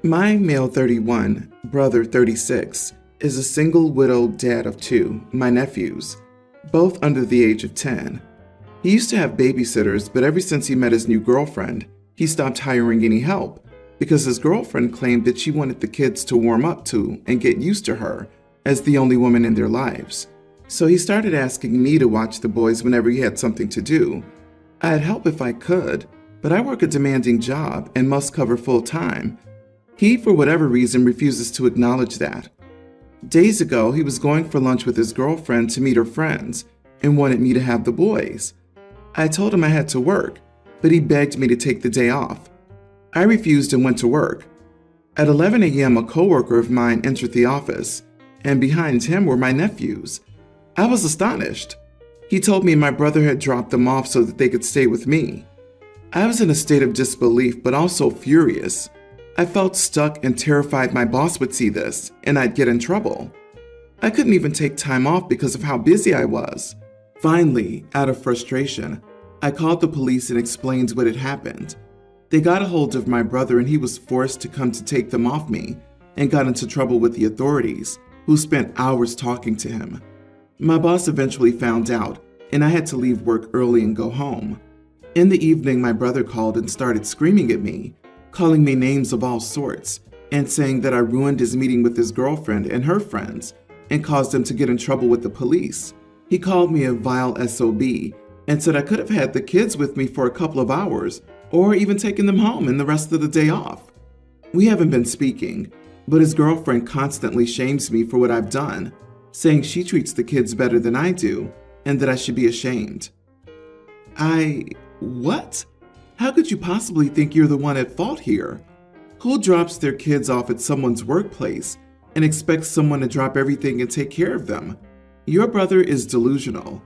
My male 31, brother 36, is a single widowed dad of two, my nephews, both under the age of 10. He used to have babysitters, but ever since he met his new girlfriend, he stopped hiring any help because his girlfriend claimed that she wanted the kids to warm up to and get used to her as the only woman in their lives. So he started asking me to watch the boys whenever he had something to do. I'd help if I could, but I work a demanding job and must cover full time. He, for whatever reason, refuses to acknowledge that. Days ago, he was going for lunch with his girlfriend to meet her friends and wanted me to have the boys. I told him I had to work, but he begged me to take the day off. I refused and went to work. At 11 a.m., a coworker of mine entered the office, and behind him were my nephews. I was astonished. He told me my brother had dropped them off so that they could stay with me. I was in a state of disbelief, but also furious. I felt stuck and terrified my boss would see this, and I'd get in trouble. I couldn't even take time off because of how busy I was. Finally, out of frustration, I called the police and explained what had happened. They got a hold of my brother and he was forced to come to take them off me and got into trouble with the authorities, who spent hours talking to him. My boss eventually found out, and I had to leave work early and go home. In the evening, my brother called and started screaming at me, calling me names of all sorts, and saying that I ruined his meeting with his girlfriend and her friends and caused him to get in trouble with the police. He called me a vile SOB and said I could have had the kids with me for a couple of hours or even taken them home and the rest of the day off. We haven't been speaking, but his girlfriend constantly shames me for what I've done, saying she treats the kids better than I do and that I should be ashamed. What? How could you possibly think you're the one at fault here? Who drops their kids off at someone's workplace and expects someone to drop everything and take care of them? Your brother is delusional.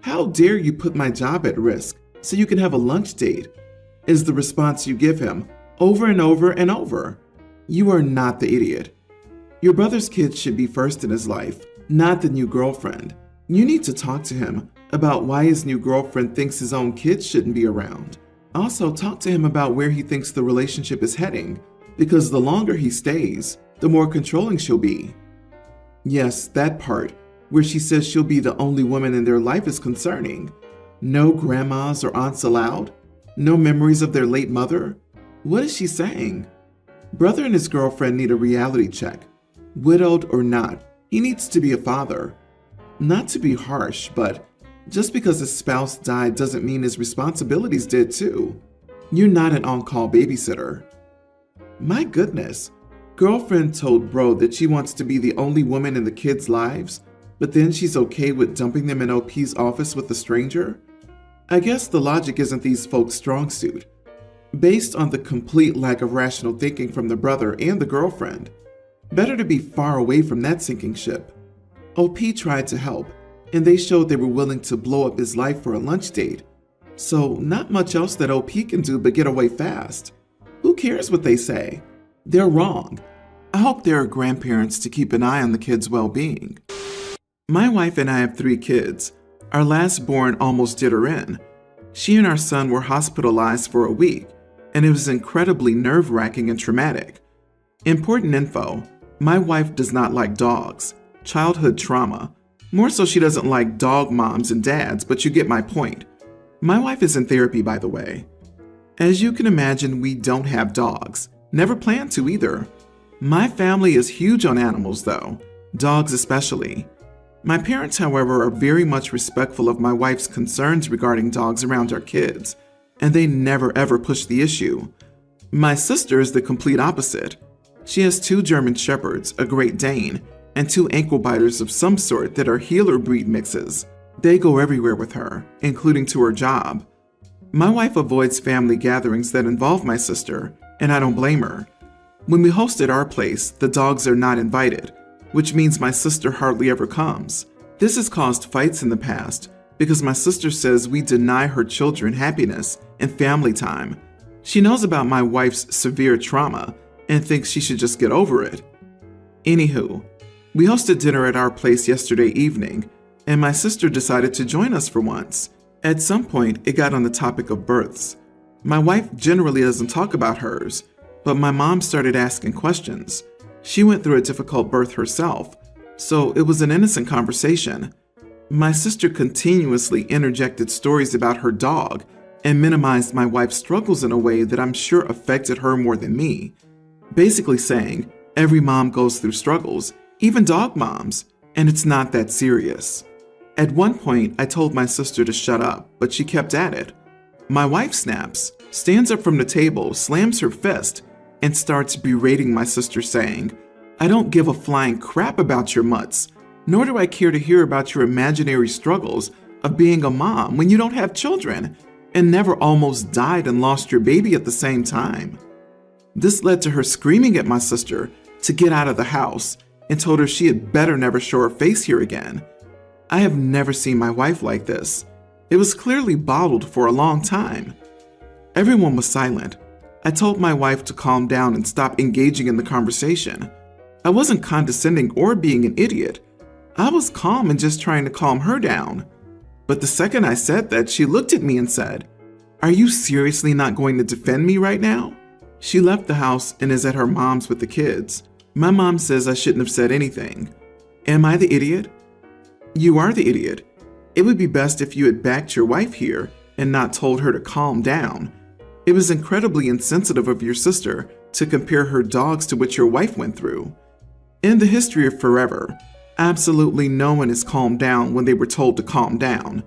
How dare you put my job at risk so you can have a lunch date? Is the response you give him over and over and over. You are not the idiot. Your brother's kids should be first in his life, not the new girlfriend. You need to talk to him about why his new girlfriend thinks his own kids shouldn't be around. Also, talk to him about where he thinks the relationship is heading, because the longer he stays, the more controlling she'll be. Yes, that part, where she says she'll be the only woman in their life, is concerning. No grandmas or aunts allowed? No memories of their late mother? What is she saying? Brother and his girlfriend need a reality check. Widowed or not, he needs to be a father. Not to be harsh, but just because his spouse died doesn't mean his responsibilities did too. You're not an on-call babysitter. My goodness, girlfriend told bro that she wants to be the only woman in the kids' lives, but then she's okay with dumping them in OP's office with a stranger? I guess the logic isn't these folks' strong suit. Based on the complete lack of rational thinking from the brother and the girlfriend, better to be far away from that sinking ship. OP tried to help, and they showed they were willing to blow up his life for a lunch date. So not much else that OP can do but get away fast. Who cares what they say? They're wrong. I hope there are grandparents to keep an eye on the kids' well-being. My wife and I have 3 kids. Our last born almost did her in. She and our son were hospitalized for a week, and it was incredibly nerve-wracking and traumatic. Important info, my wife does not like dogs. Childhood trauma. More so she doesn't like dog moms and dads, but you get my point. My wife is in therapy, by the way. As you can imagine, we don't have dogs. Never plan to either. My family is huge on animals though, dogs especially. My parents, however, are very much respectful of my wife's concerns regarding dogs around our kids, and they never ever push the issue. My sister is the complete opposite. She has 2 German Shepherds, a Great Dane, and 2 ankle biters of some sort that are healer breed mixes. They go everywhere with her, including to her job. My wife avoids family gatherings that involve my sister, and I don't blame her. When we host at our place, the dogs are not invited, which means my sister hardly ever comes. This has caused fights in the past because my sister says we deny her children happiness and family time. She knows about my wife's severe trauma and thinks she should just get over it. Anywho, we hosted dinner at our place yesterday evening, and my sister decided to join us for once. At some point, it got on the topic of births. My wife generally doesn't talk about hers, But my mom started asking questions. She went through a difficult birth herself, so it was an innocent conversation. My sister continuously interjected stories about her dog and minimized my wife's struggles in a way that I'm sure affected her more than me. Basically saying, every mom goes through struggles, even dog moms, and it's not that serious. At one point, I told my sister to shut up, but she kept at it. My wife snaps, stands up from the table, slams her fist, and starts berating my sister, saying, "I don't give a flying crap about your mutts, nor do I care to hear about your imaginary struggles of being a mom when you don't have children and never almost died and lost your baby at the same time." This led to her screaming at my sister to get out of the house and told her she had better never show her face here again. I have never seen my wife like this. It was clearly bottled for a long time. Everyone was silent. I told my wife to calm down and stop engaging in the conversation. I wasn't condescending or being an idiot. I was calm and just trying to calm her down. But the second I said that, she looked at me and said, "Are you seriously not going to defend me right now?" She left the house and is at her mom's with the kids. My mom says I shouldn't have said anything. Am I the idiot? You are the idiot. It would be best if you had backed your wife here and not told her to calm down. It was incredibly insensitive of your sister to compare her dogs to what your wife went through. In the history of forever, absolutely no one has calmed down when they were told to calm down.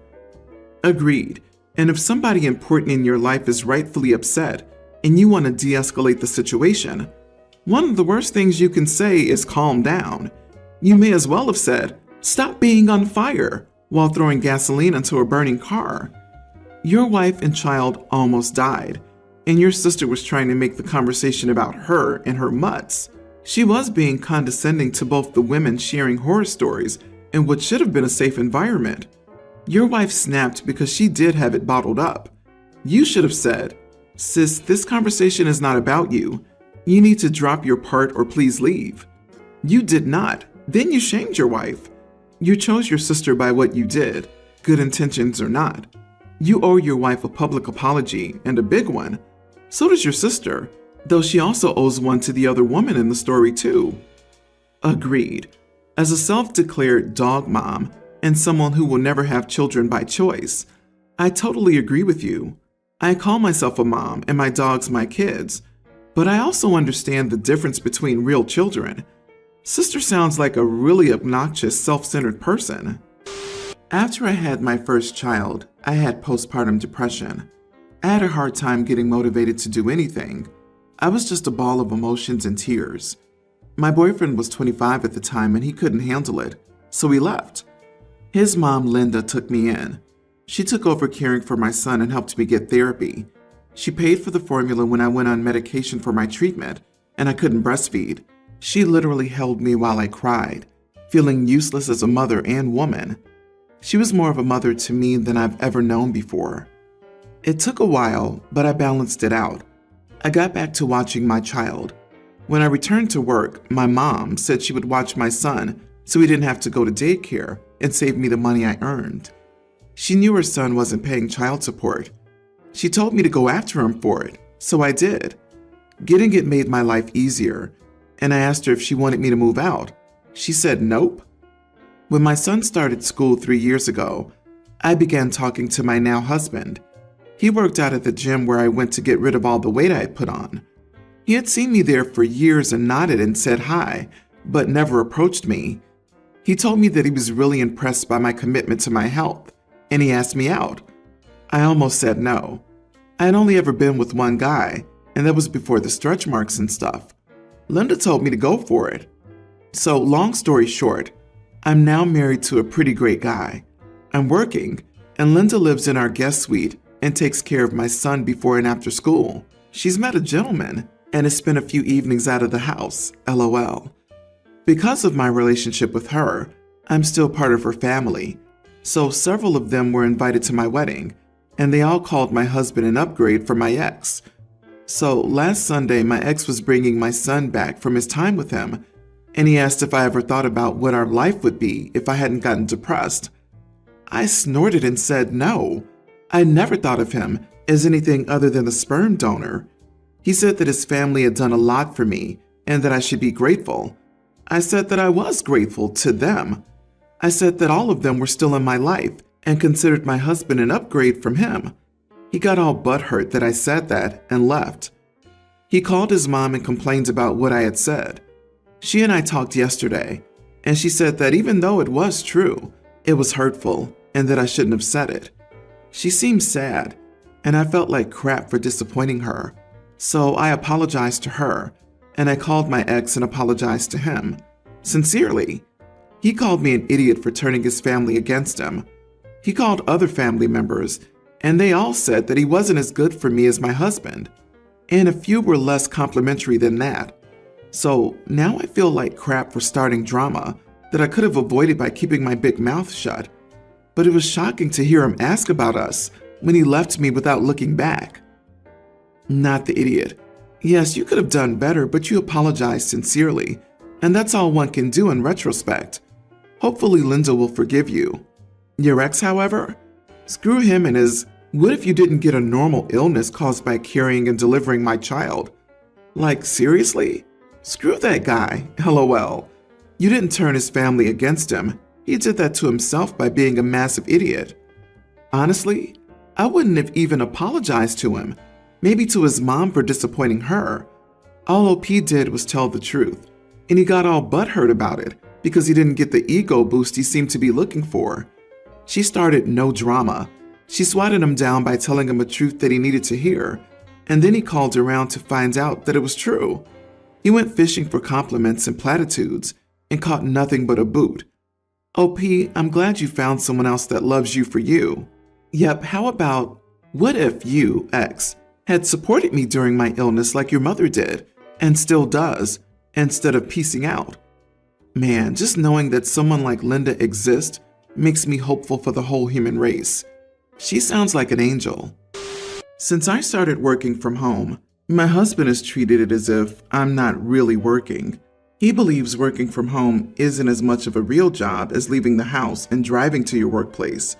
Agreed. And if somebody important in your life is rightfully upset and you want to de-escalate the situation, one of the worst things you can say is calm down. You may as well have said, "Stop being on fire," while throwing gasoline into a burning car. Your wife and child almost died, and your sister was trying to make the conversation about her and her mutts. She was being condescending to both the women sharing horror stories in what should have been a safe environment. Your wife snapped because she did have it bottled up. You should have said, "Sis, this conversation is not about you. You need to drop your part or please leave." You did not. Then you shamed your wife. You chose your sister by what you did, good intentions or not. You owe your wife a public apology, and a big one. So does your sister, though she also owes one to the other woman in the story too. Agreed. As a self-declared dog mom and someone who will never have children by choice, I totally agree with you. I call myself a mom and my dogs my kids, but I also understand the difference between real children. Sister sounds like a really obnoxious, self-centered person. After I had my first child, I had postpartum depression. I had a hard time getting motivated to do anything. I was just a ball of emotions and tears. My boyfriend was 25 at the time and he couldn't handle it, so he left. His mom, Linda, took me in. She took over caring for my son and helped me get therapy. She paid for the formula when I went on medication for my treatment, and I couldn't breastfeed. She literally held me while I cried, feeling useless as a mother and woman. She was more of a mother to me than I've ever known before. It took a while, but I balanced it out. I got back to watching my child. When I returned to work, my mom said she would watch my son so he didn't have to go to daycare and save me the money I earned. She knew her son wasn't paying child support. She told me to go after him for it, so I did. Getting it made my life easier, and I asked her if she wanted me to move out. She said nope. When my son started school 3 years ago, I began talking to my now husband. He worked out at the gym where I went to get rid of all the weight I had put on. He had seen me there for years and nodded and said hi, but never approached me. He told me that he was really impressed by my commitment to my health, and he asked me out. I almost said no. I had only ever been with one guy, and that was before the stretch marks and stuff. Linda told me to go for it. So, long story short, I'm now married to a pretty great guy. I'm working, and Linda lives in our guest suite and takes care of my son before and after school. She's met a gentleman and has spent a few evenings out of the house, LOL. Because of my relationship with her, I'm still part of her family, so several of them were invited to my wedding, and they all called my husband an upgrade from my ex. So last Sunday, my ex was bringing my son back from his time with him, and he asked if I ever thought about what our life would be if I hadn't gotten depressed. I snorted and said no. I never thought of him as anything other than the sperm donor. He said that his family had done a lot for me and that I should be grateful. I said that I was grateful to them. I said that all of them were still in my life and considered my husband an upgrade from him. He got all butthurt that I said that and left. He called his mom and complained about what I had said. She and I talked yesterday, and she said that even though it was true, it was hurtful and that I shouldn't have said it. She seemed sad, and I felt like crap for disappointing her. So I apologized to her, and I called my ex and apologized to him. Sincerely. He called me an idiot for turning his family against him. He called other family members, and they all said that he wasn't as good for me as my husband. And a few were less complimentary than that. So now I feel like crap for starting drama that I could have avoided by keeping my big mouth shut. But it was shocking to hear him ask about us when he left me without looking back. Not the idiot. Yes, you could have done better, but you apologized sincerely, and that's all one can do in retrospect. Hopefully Linda will forgive you. Your ex, however? Screw him and his, what if you didn't get a normal illness caused by carrying and delivering my child? Like, seriously? Screw that guy, LOL. You didn't turn his family against him. He did that to himself by being a massive idiot. Honestly, I wouldn't have even apologized to him. Maybe to his mom for disappointing her. All OP did was tell the truth, and he got all butthurt about it because he didn't get the ego boost he seemed to be looking for. She started no drama. She swatted him down by telling him a truth that he needed to hear, and then he called around to find out that it was true. He went fishing for compliments and platitudes and caught nothing but a boot. OP, I'm glad you found someone else that loves you for you. Yep, how about, what if you, ex, had supported me during my illness like your mother did, and still does, instead of piecing out? Man, just knowing that someone like Linda exists makes me hopeful for the whole human race. She sounds like an angel. Since I started working from home, my husband has treated it as if I'm not really working. He believes working from home isn't as much of a real job as leaving the house and driving to your workplace.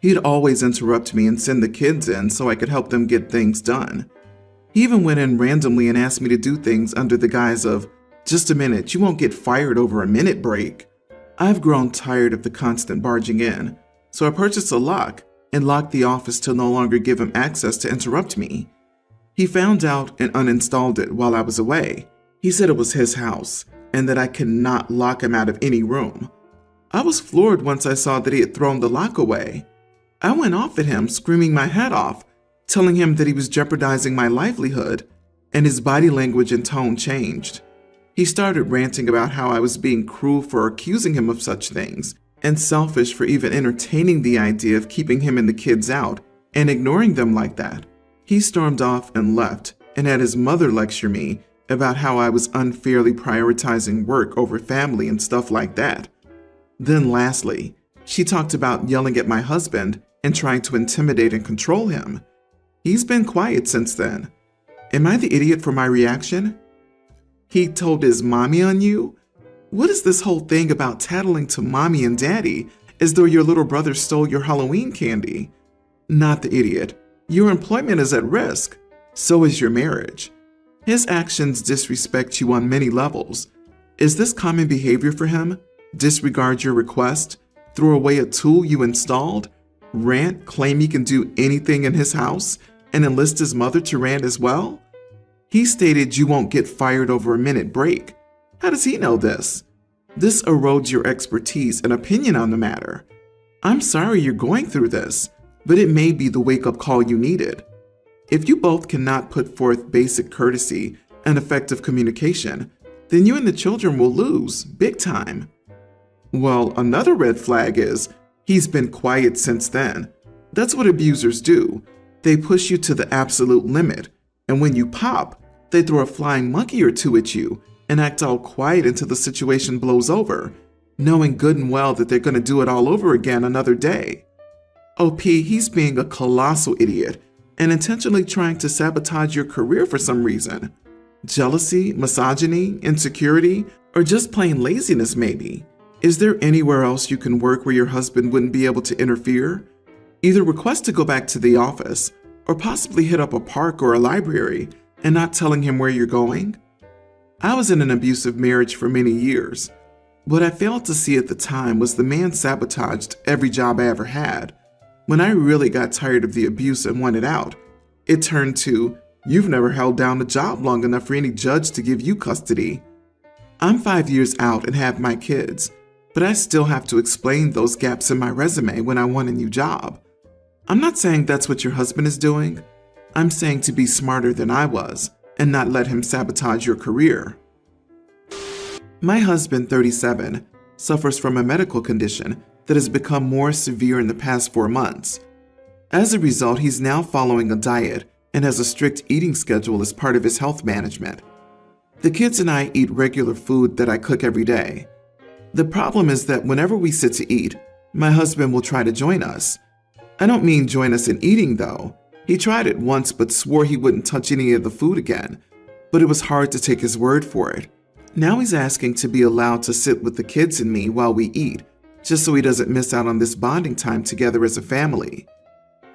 He'd always interrupt me and send the kids in so I could help them get things done. He even went in randomly and asked me to do things under the guise of, just a minute, you won't get fired over a minute break. I've grown tired of the constant barging in, so I purchased a lock and locked the office to no longer give him access to interrupt me. He found out and uninstalled it while I was away. He said it was his house and that I could not lock him out of any room. I was floored once I saw that he had thrown the lock away. I went off at him, screaming my head off, telling him that he was jeopardizing my livelihood, and his body language and tone changed. He started ranting about how I was being cruel for accusing him of such things, and selfish for even entertaining the idea of keeping him and the kids out and ignoring them like that. He stormed off and left, and had his mother lecture me about how I was unfairly prioritizing work over family and stuff like that. Then lastly, she talked about yelling at my husband and trying to intimidate and control him. He's been quiet since then. Am I the idiot for my reaction? He told his mommy on you? What is this whole thing about tattling to mommy and daddy as though your little brother stole your Halloween candy? Not the idiot. Your employment is at risk. So is your marriage. His actions disrespect you on many levels. Is this common behavior for him? Disregard your request? Throw away a tool you installed? Rant, claim he can do anything in his house, and enlist his mother to rant as well? He stated you won't get fired over a minute break. How does he know this? This erodes your expertise and opinion on the matter. I'm sorry you're going through this, but it may be the wake-up call you needed. If you both cannot put forth basic courtesy and effective communication, then you and the children will lose, big time. Well, another red flag is he's been quiet since then. That's what abusers do. They push you to the absolute limit, and when you pop, they throw a flying monkey or two at you and act all quiet until the situation blows over, knowing good and well that they're going to do it all over again another day. OP, he's being a colossal idiot and intentionally trying to sabotage your career for some reason. Jealousy, misogyny, insecurity, or just plain laziness maybe. Is there anywhere else you can work where your husband wouldn't be able to interfere? Either request to go back to the office, or possibly hit up a park or a library and not telling him where you're going? I was in an abusive marriage for many years. What I failed to see at the time was the man sabotaged every job I ever had. When I really got tired of the abuse and wanted out, it turned to, "You've never held down a job long enough for any judge to give you custody." I'm 5 years out and have my kids, but I still have to explain those gaps in my resume when I want a new job. I'm not saying that's what your husband is doing. I'm saying to be smarter than I was and not let him sabotage your career. My husband, 37, suffers from a medical condition that has become more severe in the past 4 months. As a result, he's now following a diet and has a strict eating schedule as part of his health management. The kids and I eat regular food that I cook every day. The problem is that whenever we sit to eat, my husband will try to join us. I don't mean join us in eating though. He tried it once but swore he wouldn't touch any of the food again, but it was hard to take his word for it. Now he's asking to be allowed to sit with the kids and me while we eat, just so he doesn't miss out on this bonding time together as a family.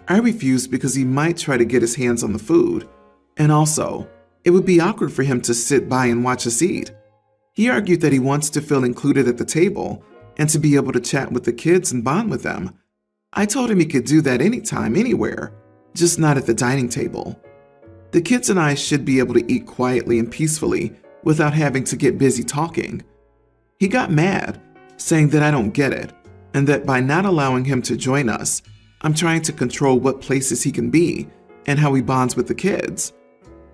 I refused because he might try to get his hands on the food, and also, it would be awkward for him to sit by and watch us eat. He argued that he wants to feel included at the table and to be able to chat with the kids and bond with them. I told him he could do that anytime, anywhere, just not at the dining table. The kids and I should be able to eat quietly and peacefully without having to get busy talking. He got mad, saying that I don't get it, and that by not allowing him to join us, I'm trying to control what places he can be and how he bonds with the kids.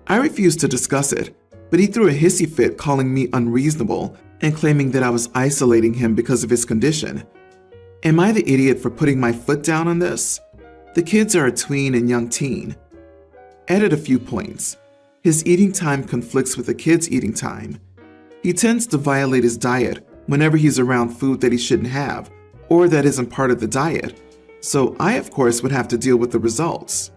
I refused to discuss it, but he threw a hissy fit calling me unreasonable and claiming that I was isolating him because of his condition. Am I the idiot for putting my foot down on this? The kids are a tween and young teen. Added a few points. His eating time conflicts with the kids' eating time. He tends to violate his diet whenever he's around food that he shouldn't have or that isn't part of the diet, so I of course would have to deal with the results.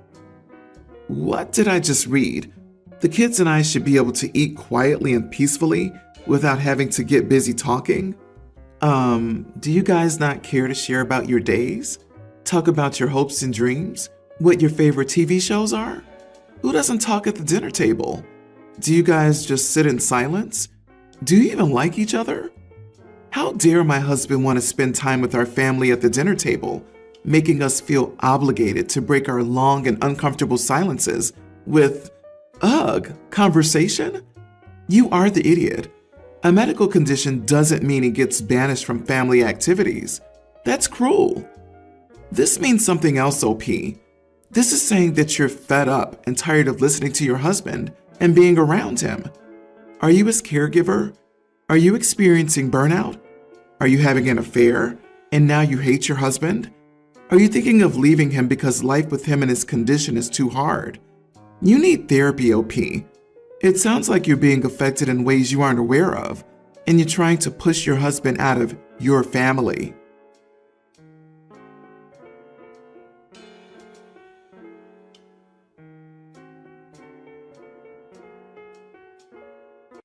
What did I just read? The kids and I should be able to eat quietly and peacefully without having to get busy talking? Do you guys not care to share about your days? Talk about your hopes and dreams? What your favorite TV shows are? Who doesn't talk at the dinner table? Do you guys just sit in silence? Do you even like each other? How dare my husband want to spend time with our family at the dinner table, making us feel obligated to break our long and uncomfortable silences with, conversation? You are the idiot. A medical condition doesn't mean he gets banished from family activities. That's cruel. This means something else, OP. This is saying that you're fed up and tired of listening to your husband and being around him. Are you his caregiver? Are you experiencing burnout? Are you having an affair and now you hate your husband? Are you thinking of leaving him because life with him and his condition is too hard? You need therapy, OP. It sounds like you're being affected in ways you aren't aware of, and you're trying to push your husband out of your family.